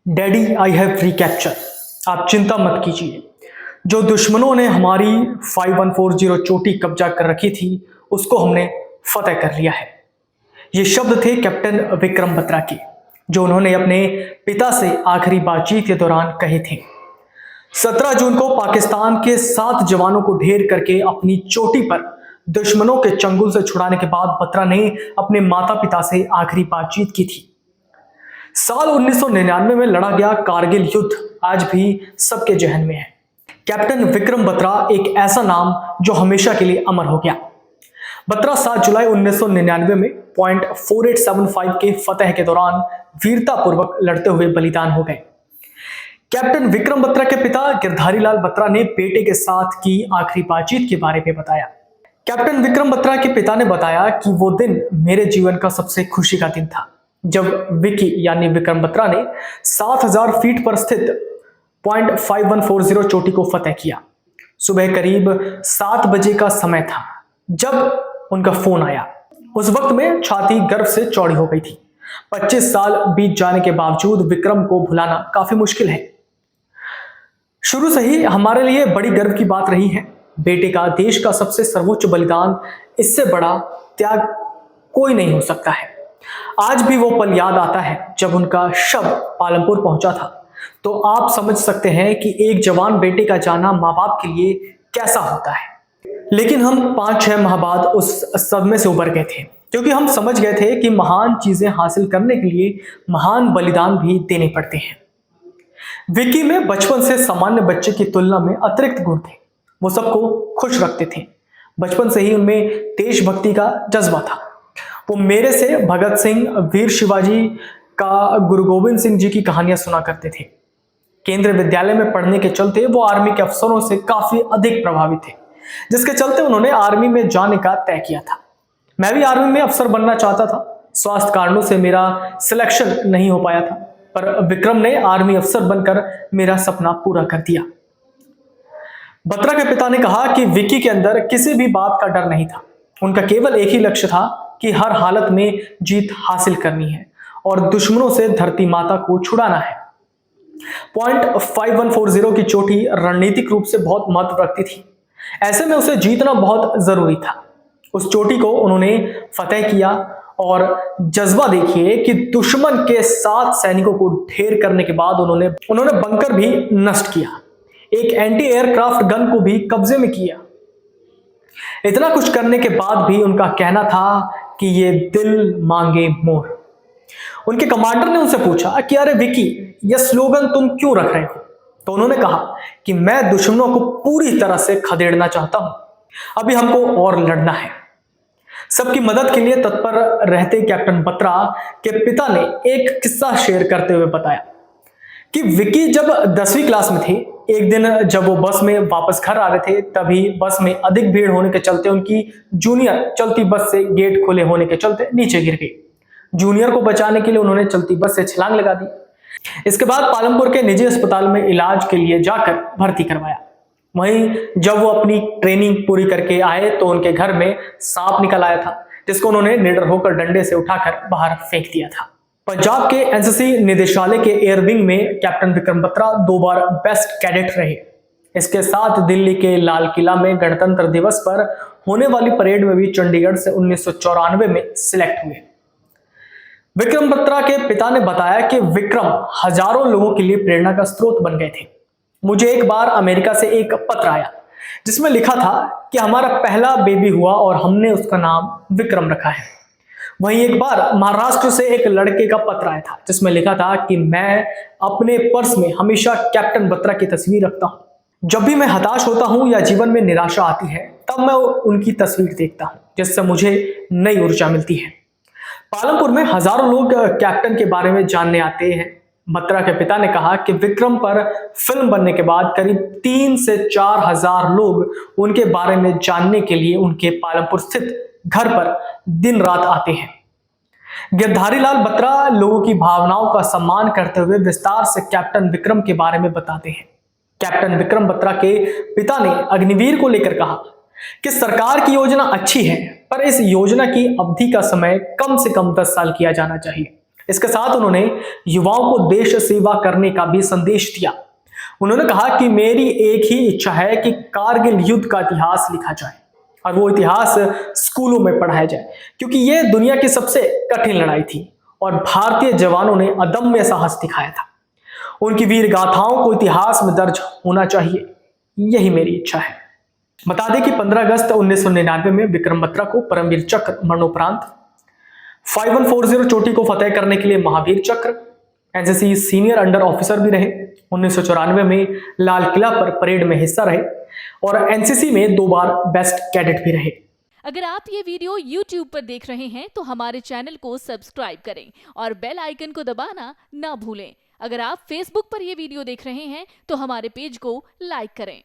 Daddy I have recapture. आप चिंता मत कीजिए। जो दुश्मनों ने हमारी 5140 चोटी कब्जा कर रखी थी उसको हमने फतेह कर लिया है। ये शब्द थे कैप्टन विक्रम बत्रा के, जो उन्होंने अपने पिता से आखिरी बातचीत के दौरान कहे थे। 17 जून को पाकिस्तान के 7 जवानों को ढेर करके अपनी चोटी पर दुश्मनों के चंगुल से छुड़ाने के बाद बत्रा ने अपने माता पिता से आखिरी बातचीत की थी। साल 1999 में लड़ा गया कारगिल युद्ध आज भी सबके जहन में है। कैप्टन विक्रम बत्रा एक ऐसा नाम जो हमेशा के लिए अमर हो गया। बत्रा 7 जुलाई 1999 में .4875 के फतेह के दौरान वीरतापूर्वक लड़ते हुए बलिदान हो गए। कैप्टन विक्रम बत्रा के पिता गिरधारी लाल बत्रा ने बेटे के साथ की आखिरी बातचीत के बारे में बताया। कैप्टन विक्रम बत्रा के पिता ने बताया कि वो दिन मेरे जीवन का सबसे खुशी का दिन था, जब विकी यानी विक्रम बत्रा ने 7000 फीट पर स्थित .5140 चोटी को फतेह किया। सुबह करीब 7 बजे का समय था जब उनका फोन आया। उस वक्त में छाती गर्व से चौड़ी हो गई थी। 25 साल बीत जाने के बावजूद विक्रम को भुलाना काफी मुश्किल है। शुरू से ही हमारे लिए बड़ी गर्व की बात रही है। बेटे का देश का सबसे सर्वोच्च बलिदान, इससे बड़ा त्याग कोई नहीं हो सकता है। आज भी वो पल याद आता है जब उनका शव पालमपुर पहुंचा था, तो आप समझ सकते हैं कि एक जवान बेटे का जाना माँ बाप के लिए कैसा होता है। लेकिन हम 5-6 माह बाद उस सदमे से उबर गए थे, क्योंकि हम समझ गए थे कि महान चीजें हासिल करने के लिए महान बलिदान भी देने पड़ते हैं। विकी में बचपन से सामान्य बच्चे की तुलना में अतिरिक्त गुण थे। वो सबको खुश रखते थे। बचपन से ही उनमें देशभक्ति का जज्बा था। वो मेरे से भगत सिंह, वीर शिवाजी का, गुरु गोविंद सिंह जी की कहानियां सुना करते थे। केंद्रीय विद्यालय में पढ़ने के चलते वो आर्मी के अफसरों से काफी अधिक प्रभावित थे, जिसके चलते उन्होंने आर्मी में जाने का तय किया था। मैं भी आर्मी में अफसर बनना चाहता था। स्वास्थ्य कारणों से मेरा सिलेक्शन नहीं हो पाया था, पर विक्रम ने आर्मी अफसर बनकर मेरा सपना पूरा कर दिया। बत्रा के पिता ने कहा कि विकी के अंदर किसी भी बात का डर नहीं था। उनका केवल एक ही लक्ष्य था कि हर हालत में जीत हासिल करनी है और दुश्मनों से धरती माता को छुड़ाना है। .5140 की चोटी रणनीतिक रूप से बहुत महत्व रखती थी। ऐसे में उसे जीतना बहुत जरूरी था। उस चोटी को उन्होंने फतेह किया और जज्बा देखिए कि दुश्मन के 7 सैनिकों को ढेर करने के बाद उन्होंने बंकर भी नष्ट किया, एक एंटी एयरक्राफ्ट गन को भी कब्जे में किया। इतना कुछ करने के बाद भी उनका कहना था कि ये दिल मांगे मोर। उनके कमांडर ने उनसे पूछा कि अरे विकी, ये स्लोगन तुम क्यों रख रहे हो? तो उन्होंने कहा कि मैं दुश्मनों को पूरी तरह से खदेड़ना चाहता हूं। अभी हमको और लड़ना है। सबकी मदद के लिए तत्पर रहते कैप्टन बत्रा के पिता ने एक किस्सा शेयर करते हुए बताया कि विकी जब 10वीं क्लास में थे, एक दिन जब वो बस में वापस घर आ रहे थे, तभी बस में अधिक भीड़ होने के चलते उनकी जूनियर चलती बस से गेट खुले होने के चलते नीचे गिर गई। जूनियर को बचाने के लिए उन्होंने चलती बस से छलांग लगा दी। इसके बाद पालमपुर के निजी अस्पताल में इलाज के लिए जाकर भर्ती करवाया। वहीं जब वो अपनी ट्रेनिंग पूरी करके आए तो उनके घर में सांप निकल आया था, जिसको उन्होंने निडर होकर डंडे से उठाकर बाहर फेंक दिया था। पंजाब के एनसीसी निदेशालय के एयर विंग में कैप्टन विक्रम बत्रा 2 बार बेस्ट कैडेट रहे। इसके साथ दिल्ली के लाल किला में गणतंत्र दिवस पर होने वाली परेड में भी चंडीगढ़ से 1994 में सिलेक्ट हुए। विक्रम बत्रा के पिता ने बताया कि विक्रम हजारों लोगों के लिए प्रेरणा का स्रोत बन गए थे। मुझे एक बार अमेरिका से एक पत्र आया जिसमें लिखा था कि हमारा पहला बेबी हुआ और हमने उसका नाम विक्रम रखा है। वहीं एक बार महाराष्ट्र से एक लड़के का पत्र आया था जिसमें लिखा था कि मैं अपने पर्स में हमेशा कैप्टन बत्रा की तस्वीर रखता हूं। जब भी मैं हताश होता हूं या जीवन में निराशा आती है, तब मैं उनकी तस्वीर देखता हूं, जिससे मुझे नई ऊर्जा मिलती है। पालमपुर में हजारों लोग कैप्टन के बारे में जानने आते हैं। बत्रा के पिता ने कहा कि विक्रम पर फिल्म बनने के बाद करीब 3 से 4 हजार लोग उनके बारे में जानने के लिए उनके पालमपुर स्थित घर पर दिन रात आते हैं। गिरधारी लाल बत्रा लोगों की भावनाओं का सम्मान करते हुए विस्तार से कैप्टन विक्रम के बारे में बताते हैं। कैप्टन विक्रम बत्रा के पिता ने अग्निवीर को लेकर कहा कि सरकार की योजना अच्छी है, पर इस योजना की अवधि का समय कम से कम 10 साल किया जाना चाहिए। इसके साथ उन्होंने युवाओं को देश सेवा करने का भी संदेश दिया। उन्होंने कहा कि मेरी एक ही इच्छा है कि कारगिल युद्ध का इतिहास लिखा जाए और वो इतिहास स्कूलों में पढ़ाया जाए, क्योंकि यह दुनिया की सबसे कठिन लड़ाई थी और भारतीय जवानों ने अदम्य साहस दिखाया था। उनकी वीर गाथाओं को इतिहास में दर्ज होना चाहिए, यही मेरी इच्छा है। बता दें कि 15 अगस्त 1999 में विक्रम बत्रा को परमवीर चक्र मरणोपरांत, 5140 चोटी को फतेह करने के लिए महावीर चक्र, एनसीसी सीनियर अंडर ऑफिसर भी रहे। 1994 में लाल किला पर परेड में हिस्सा रहे और एनसीसी में 2 बार बेस्ट कैडेट भी रहे। अगर आप ये वीडियो YouTube पर देख रहे हैं तो हमारे चैनल को सब्सक्राइब करें और बेल आइकन को दबाना ना भूलें। अगर आप Facebook पर ये वीडियो देख रहे हैं तो हमारे पेज को लाइक करें।